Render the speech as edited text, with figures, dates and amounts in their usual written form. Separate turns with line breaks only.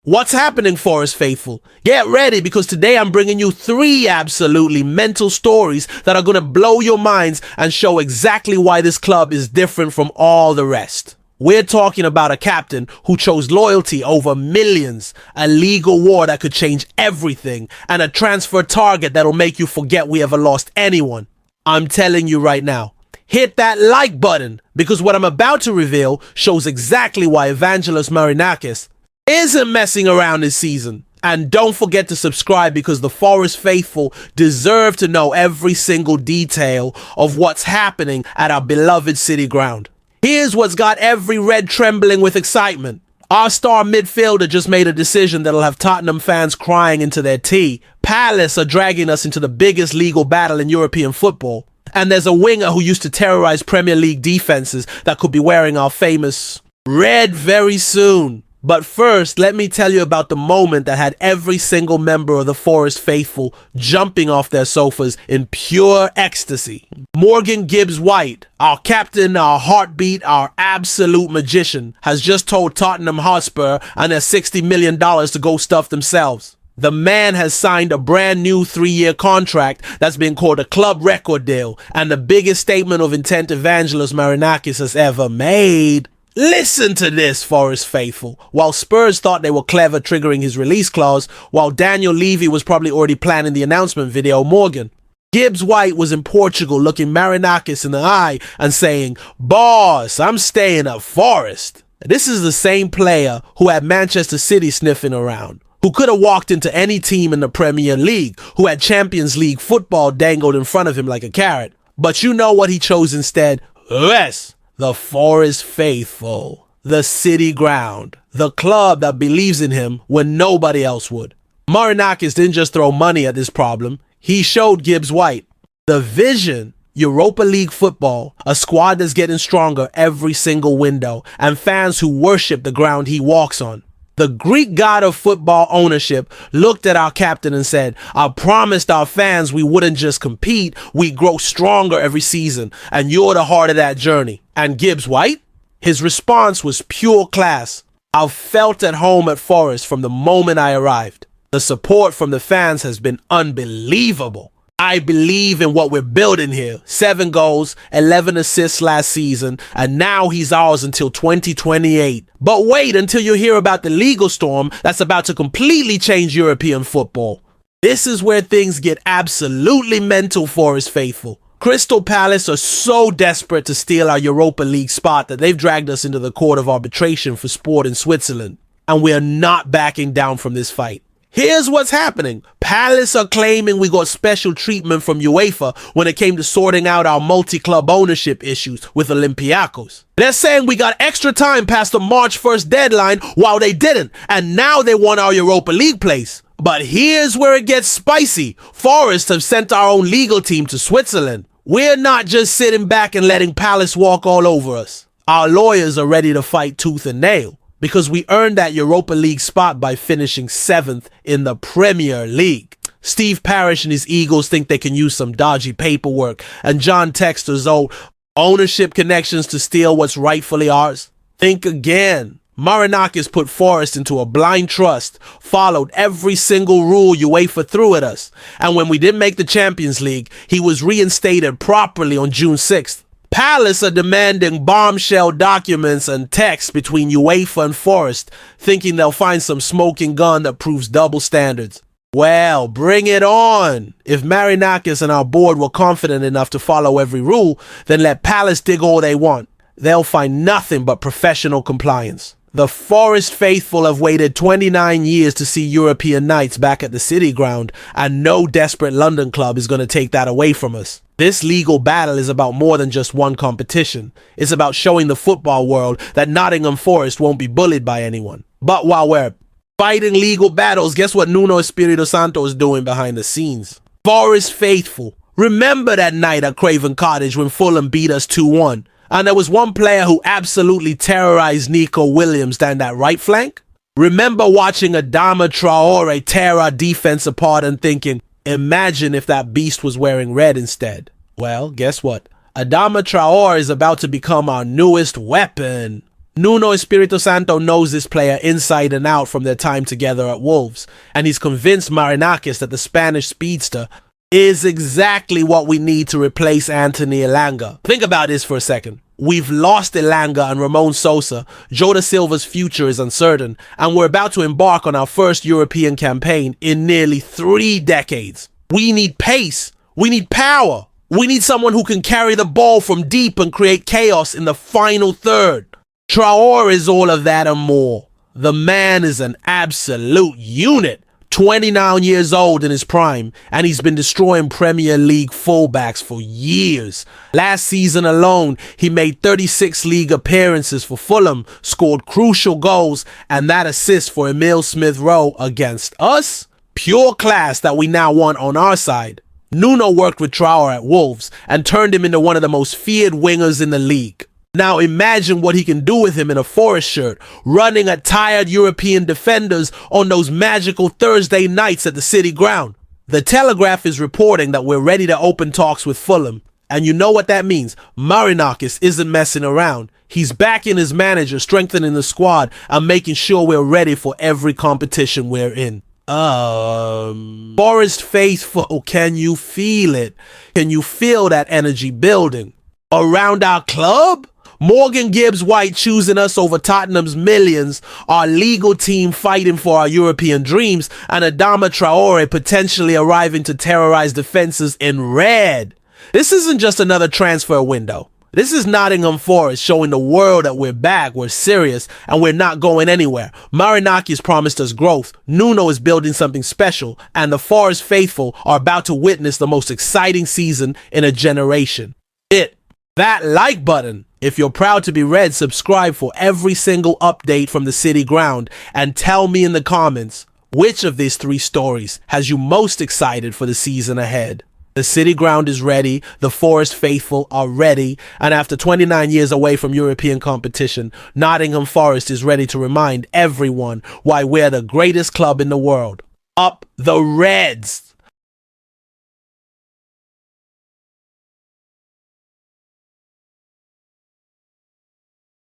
What's happening, Forest faithful? Get ready, because today I'm bringing you 3 absolutely mental stories that are going to blow your minds and show exactly why this club is different from all the rest. We're talking about a captain who chose loyalty over millions, a legal war that could change everything, and a transfer target that'll make you forget we ever lost anyone. I'm telling you right now, hit that like button, because what I'm about to reveal shows exactly why Evangelos Marinakis isn't messing around this season. And don't forget to subscribe, because the Forest faithful deserve to know every single detail of what's happening at our beloved City ground. Here's what's got every red trembling with excitement. Our star midfielder just made a decision that'll have Tottenham fans crying into their tea. Palace are dragging us into the biggest legal battle in European football. And there's a winger who used to terrorize Premier League defenses that could be wearing our famous red very soon. But first, let me tell you about the moment that had every single member of the Forest faithful jumping off their sofas in pure ecstasy. Morgan Gibbs-White, our captain, our heartbeat, our absolute magician, has just told Tottenham Hotspur and their $60 million to go stuff themselves. The man has signed a brand new 3-year contract that's been called a club record deal, and the biggest statement of intent Evangelos Marinakis has ever made. Listen to this, Forest faithful. While Spurs thought they were clever triggering his release clause, while Daniel Levy was probably already planning the announcement video, Morgan Gibbs-White was in Portugal looking Marinakis in the eye and saying, "Boss, I'm staying at Forest." This is the same player who had Manchester City sniffing around, who could have walked into any team in the Premier League, who had Champions League football dangled in front of him like a carrot. But you know what he chose instead? Yes, the Forest faithful, the City ground, the club that believes in him when nobody else would. Marinakis didn't just throw money at this problem, he showed Gibbs-White the vision. Europa League football, a squad that's getting stronger every single window, and fans who worship the ground he walks on. The Greek god of football ownership looked at our captain and said, "I promised our fans we wouldn't just compete, we'd grow stronger every season, and you're the heart of that journey." And Gibbs-White? His response was pure class. "I've felt at home at Forest from the moment I arrived. The support from the fans has been unbelievable. I believe in what we're building here. 7 goals, 11 assists last season, and now he's ours until 2028. But wait until you hear about the legal storm that's about to completely change European football." This is where things get absolutely mental, Forest faithful. Crystal Palace are so desperate to steal our Europa League spot that they've dragged us into the court of arbitration for sport in Switzerland. And we are not backing down from this fight. Here's what's happening. Palace are claiming we got special treatment from UEFA when it came to sorting out our multi-club ownership issues with Olympiacos. They're saying we got extra time past the March 1st deadline while they didn't, and now they want our Europa League place. But here's where it gets spicy. Forest have sent our own legal team to Switzerland. We're not just sitting back and letting Palace walk all over us. Our lawyers are ready to fight tooth and nail, because we earned that Europa League spot by finishing 7th in the Premier League. Steve Parish and his Eagles think they can use some dodgy paperwork, and John Textor's old ownership connections to steal what's rightfully ours. Think again. Marinakis put Forest into a blind trust, followed every single rule UEFA threw at us, and when we didn't make the Champions League, he was reinstated properly on June 6th. Palace are demanding bombshell documents and texts between UEFA and Forest, thinking they'll find some smoking gun that proves double standards. Well, bring it on. If Marinakis and our board were confident enough to follow every rule, then let Palace dig all they want. They'll find nothing but professional compliance. The Forest faithful have waited 29 years to see European nights back at the City ground, and no desperate London club is going to take that away from us. This legal battle is about more than just one competition. It's about showing the football world that Nottingham Forest won't be bullied by anyone. But while we're fighting legal battles, guess what Nuno Espirito Santo is doing behind the scenes? Forest faithful, remember that night at Craven Cottage when Fulham beat us 2-1? And there was one player who absolutely terrorized Nico Williams down that right flank? Remember watching Adama Traore tear our defense apart and thinking, imagine if that beast was wearing red instead? Well, guess what? Adama Traore is about to become our newest weapon. Nuno Espirito Santo knows this player inside and out from their time together at Wolves, and he's convinced Marinakis that the Spanish speedster is exactly what we need to replace Anthony Elanga. Think about this for a second. We've lost Elanga and Ramon Sosa, Jota Silva's future is uncertain, and we're about to embark on our first European campaign in nearly 3 decades. We need pace. We need power. We need someone who can carry the ball from deep and create chaos in the final third. Traore is all of that and more. The man is an absolute unit. 29 years old in his prime, and he's been destroying Premier League fullbacks for years. Last season alone, he made 36 league appearances for Fulham, scored crucial goals, and that assist for Emile Smith-Rowe against us? Pure class that we now want on our side. Nuno worked with Traore at Wolves and turned him into one of the most feared wingers in the league. Now imagine what he can do with him in a Forest shirt, running at tired European defenders on those magical Thursday nights at the City Ground. The Telegraph is reporting that we're ready to open talks with Fulham. And you know what that means. Marinakis isn't messing around. He's backing his manager, strengthening the squad, and making sure we're ready for every competition we're in. Forest faithful, can you feel it? Can you feel that energy building? Around our club? Morgan Gibbs-White choosing us over Tottenham's millions, our legal team fighting for our European dreams, and Adama Traore potentially arriving to terrorize defenses in red. This isn't just another transfer window. This is Nottingham Forest showing the world that we're back, we're serious, and we're not going anywhere. Marinakis promised us growth, Nuno is building something special, and the Forest faithful are about to witness the most exciting season in a generation. Hit that like button. If you're proud to be red, subscribe for every single update from the City Ground, and tell me in the comments which of these 3 stories has you most excited for the season ahead. The City Ground is ready, the Forest faithful are ready, and after 29 years away from European competition, Nottingham Forest is ready to remind everyone why we're the greatest club in the world. Up the Reds!